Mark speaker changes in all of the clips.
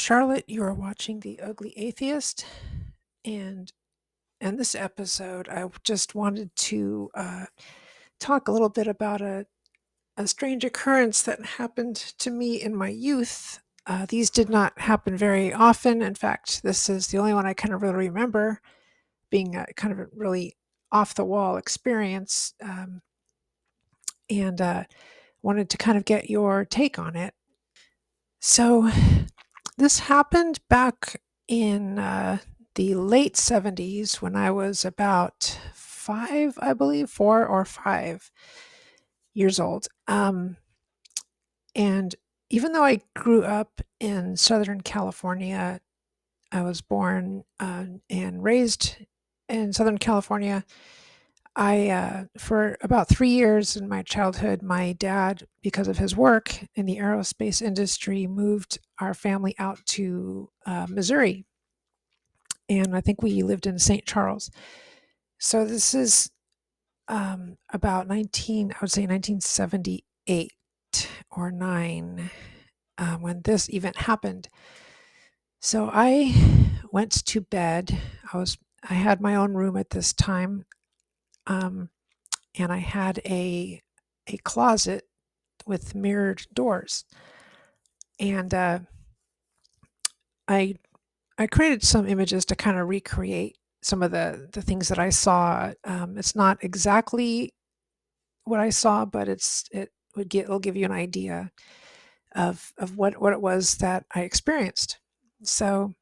Speaker 1: Charlotte, you are watching The Ugly Atheist, and in this episode, I just wanted to talk a little bit about a strange occurrence that happened to me in my youth. These did not happen very often. In fact, this is the only one I kind of really remember being a kind of a really off the wall experience, and wanted to kind of get your take on it. So, this happened back in the late 70s when I was about 5, I believe, 4 or 5 years old. And even though I grew up in Southern California, I was born and raised in Southern California. For about 3 years in my childhood, my dad, because of his work in the aerospace industry, moved our family out to Missouri. And I think we lived in St. Charles. So this is about I would say 1978 or 9, when this event happened. So I went to bed. I had my own room at this time, um, and I had a closet with mirrored doors. And I I created some images to kind of recreate some of the things that I saw. It's not exactly what I saw, but it'll give you an idea of what it was that I experienced. So,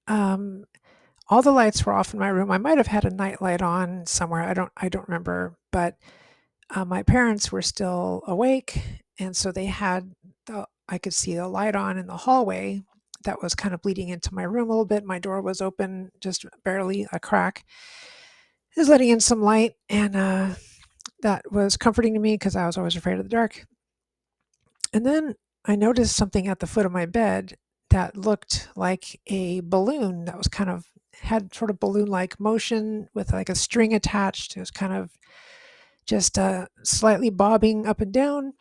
Speaker 1: um, all the lights were off in my room. I might have had a night light on somewhere. I don't remember, but my parents were still awake, and so they had I could see the light on in the hallway that was kind of bleeding into my room a little bit. My door was open, just barely a crack. It was letting in some light, and that was comforting to me because I was always afraid of the dark. And then I noticed something at the foot of my bed that looked like a balloon that was kind of had sort of balloon-like motion with like a string attached. It was kind of just slightly bobbing up and down.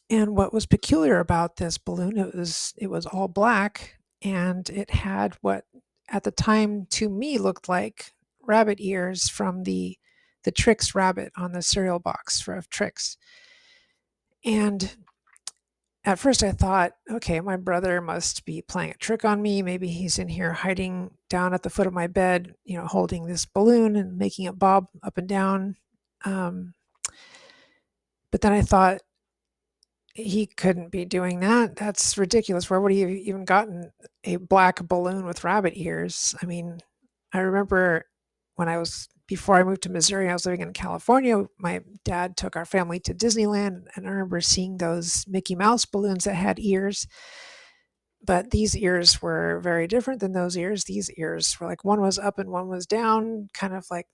Speaker 1: And what was peculiar about this balloon, it was all black, and it had what at the time to me looked like rabbit ears from the Trix rabbit on the cereal box for of Trix. And at first I thought, okay, my brother must be playing a trick on me. Maybe he's in here hiding down at the foot of my bed, holding this balloon and making it bob up and down. Um, but then I thought, he couldn't be doing that. That's ridiculous. Where would he have even gotten a black balloon with rabbit ears? I mean, I remember before I moved to Missouri, I was living in California. My dad took our family to Disneyland, and I remember seeing those Mickey Mouse balloons that had ears. But these ears were very different than those ears. These ears were like one was up and one was down, kind of like,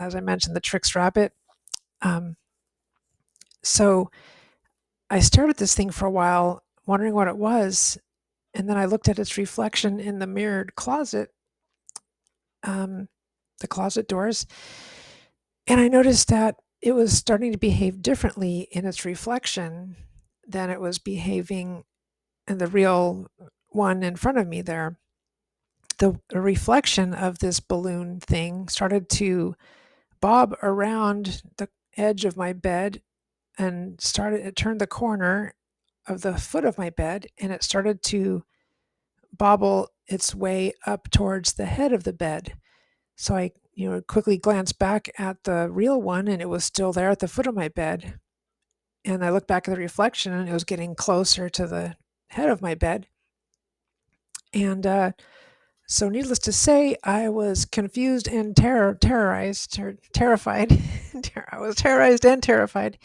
Speaker 1: as I mentioned, the Trix rabbit. Um, so I stared at this thing for a while, wondering what it was, and then I looked at its reflection in the mirrored closet, um, the closet doors, and I noticed that it was starting to behave differently in its reflection than it was behaving in the real one in front of me there. The reflection of this balloon thing started to bob around the edge of my bed and it turned the corner of the foot of my bed, and it started to bobble its way up towards the head of the bed. So I, quickly glanced back at the real one, and it was still there at the foot of my bed. And I looked back at the reflection, and it was getting closer to the head of my bed. And so, needless to say, I was confused and terrorized or terrified. I was terrorized and terrified.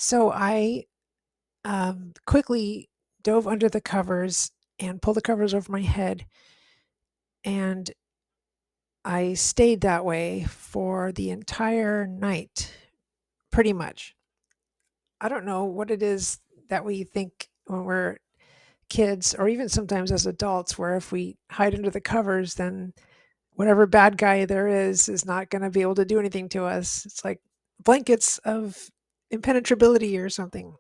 Speaker 1: So I quickly dove under the covers and pulled the covers over my head, and I stayed that way for the entire night, pretty much. I don't know what it is that we think when we're kids, or even sometimes as adults, where if we hide under the covers, then whatever bad guy there is not going to be able to do anything to us. It's like blankets of impenetrability or something.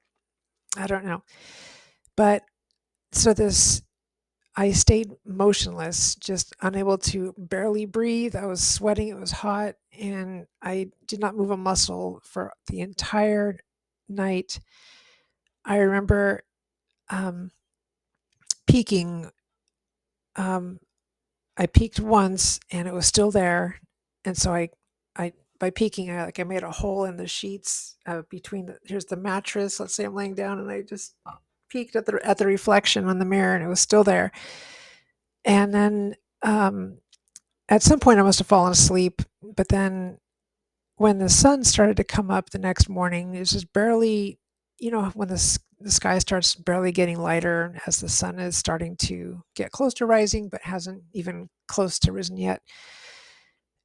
Speaker 1: I don't know. But So I stayed motionless, just unable to barely breathe. I was sweating, it was hot, and I did not move a muscle for the entire night. I remember um, peeking. Um, I peeked once, and it was still there, and so I by peeking, I made a hole in the sheets between here's the mattress. Let's say I'm laying down, and I just peeked at the reflection on the mirror, and it was still there. And then um, at some point, I must have fallen asleep, but then when the sun started to come up the next morning, it was just barely, when the sky starts barely getting lighter as the sun is starting to get close to rising, but hasn't even close to risen yet.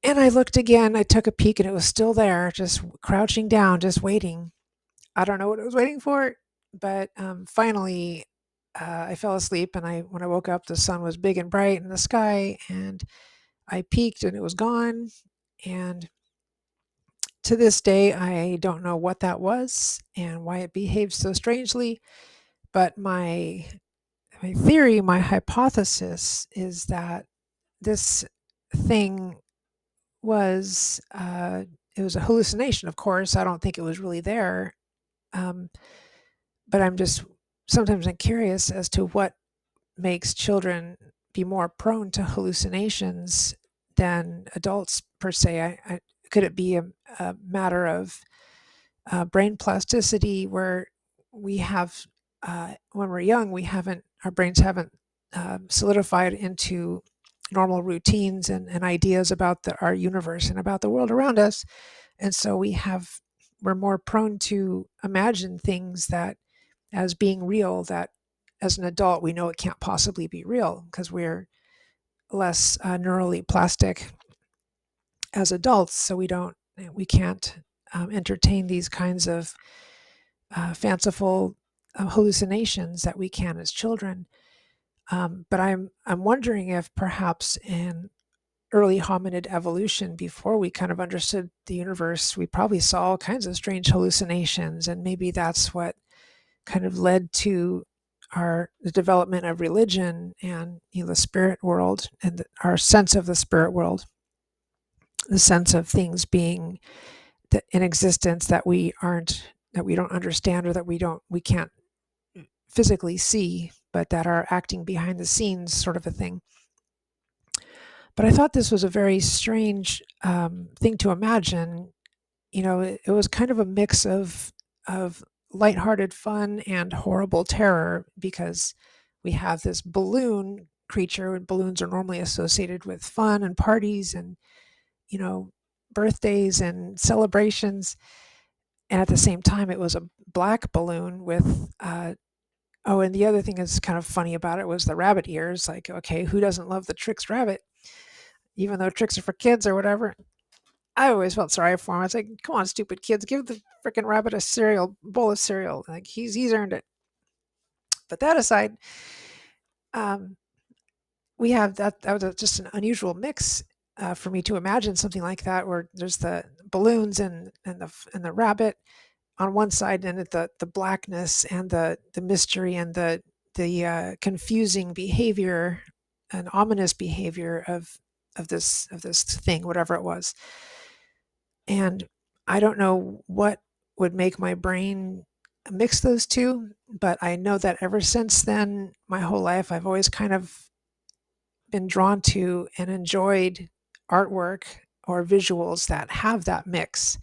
Speaker 1: And I looked again, I took a peek, and it was still there, just crouching down, just waiting. I don't know what it was waiting for, but finally, I fell asleep, and when I woke up, the sun was big and bright in the sky, and I peeked, and it was gone. And to this day, I don't know what that was and why it behaved so strangely, but my theory, my hypothesis is that this thing was it was a hallucination. Of course, I don't think it was really there, um, but I'm curious as to what makes children be more prone to hallucinations than adults per se. Could it be a matter of brain plasticity where we have when we're young our brains haven't solidified into normal routines and ideas about our universe and about the world around us, and so we're more prone to imagine things that as being real, that as an adult we know it can't possibly be real because we're less neurally plastic as adults, so we can't entertain these kinds of fanciful hallucinations that we can as children. But I'm wondering if perhaps in early hominid evolution, before we kind of understood the universe, we probably saw all kinds of strange hallucinations, and maybe that's what kind of led to the development of religion and the spirit world and our sense of the spirit world, the sense of things being in existence that we don't understand or that we can't physically see, but that are acting behind the scenes, sort of a thing. But I thought this was a very strange thing to imagine. It was kind of a mix of lighthearted fun and horrible terror because we have this balloon creature, and balloons are normally associated with fun and parties and you know birthdays and celebrations. And at the same time, it was a black balloon with oh, and the other thing that's kind of funny about it was the rabbit ears. Like, okay, who doesn't love the Trix rabbit? Even though Trix are for kids or whatever. I always felt sorry for him. I was like, come on, stupid kids, give the freaking rabbit a bowl of cereal. Like he's earned it. But that aside, um, we have that was just an unusual mix for me to imagine something like that, where there's the balloons and the rabbit on one side, and the blackness and the mystery and the confusing behavior and ominous behavior of this thing, whatever it was. And I don't know what would make my brain mix those two, but I know that ever since then, my whole life, I've always kind of been drawn to and enjoyed artwork or visuals that have that mix,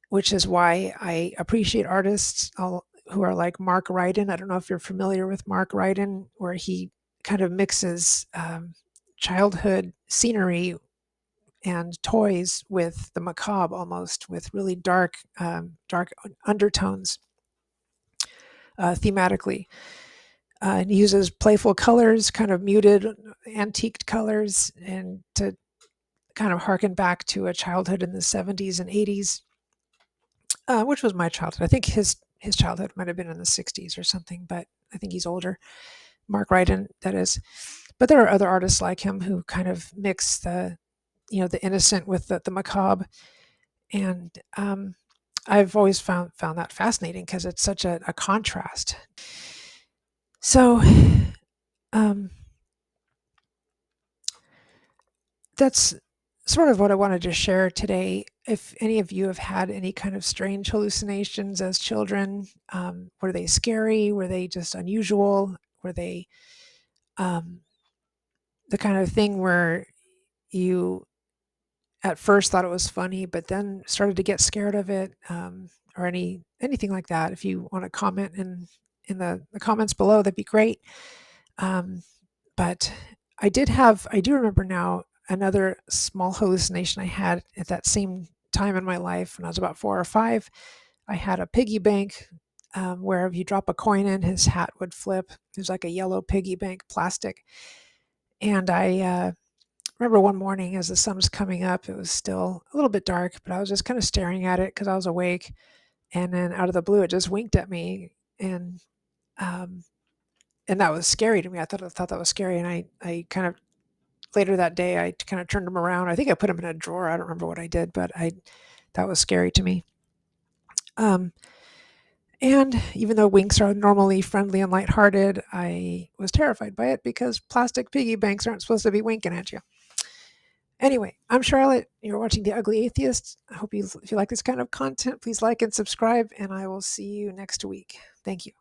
Speaker 1: which is why I appreciate artists who are like Mark Ryden. I don't know if you're familiar with Mark Ryden, where he kind of mixes childhood scenery and toys with the macabre, almost with really dark undertones thematically. And he uses playful colors, kind of muted, antiqued colors, and to kind of harken back to a childhood in the 70s and 80s, which was my childhood. I think his childhood might have been in the 60s or something, but I think he's older. Mark Ryden, that is. But there are other artists like him who kind of mix the innocent with the macabre. And I've always found that fascinating because it's such a contrast. So Um, that's sort of what I wanted to share today. If any of you have had any kind of strange hallucinations as children, were they scary? Were they just unusual? Were they um, the kind of thing where you at first thought it was funny, but then started to get scared of it, or anything like that? If you want to comment in the comments below, that'd be great. Um, but I do remember now another small hallucination I had at that same time in my life when I was about 4 or 5. I had a piggy bank where if you drop a coin in, his hat would flip. It was like a yellow piggy bank, plastic. And I remember one morning as the sun was coming up, it was still a little bit dark, but I was just kind of staring at it because I was awake. And then out of the blue, it just winked at me. Um, and that was scary to me. I thought that was scary. And I kind of later that day, I kind of turned him around. I think I put him in a drawer. I don't remember what I did, but that was scary to me. Um, and even though winks are normally friendly and lighthearted, I was terrified by it because plastic piggy banks aren't supposed to be winking at you. Anyway, I'm Charlotte. You're watching The Ugly Atheist. I hope if you like this kind of content, please like and subscribe, and I will see you next week. Thank you.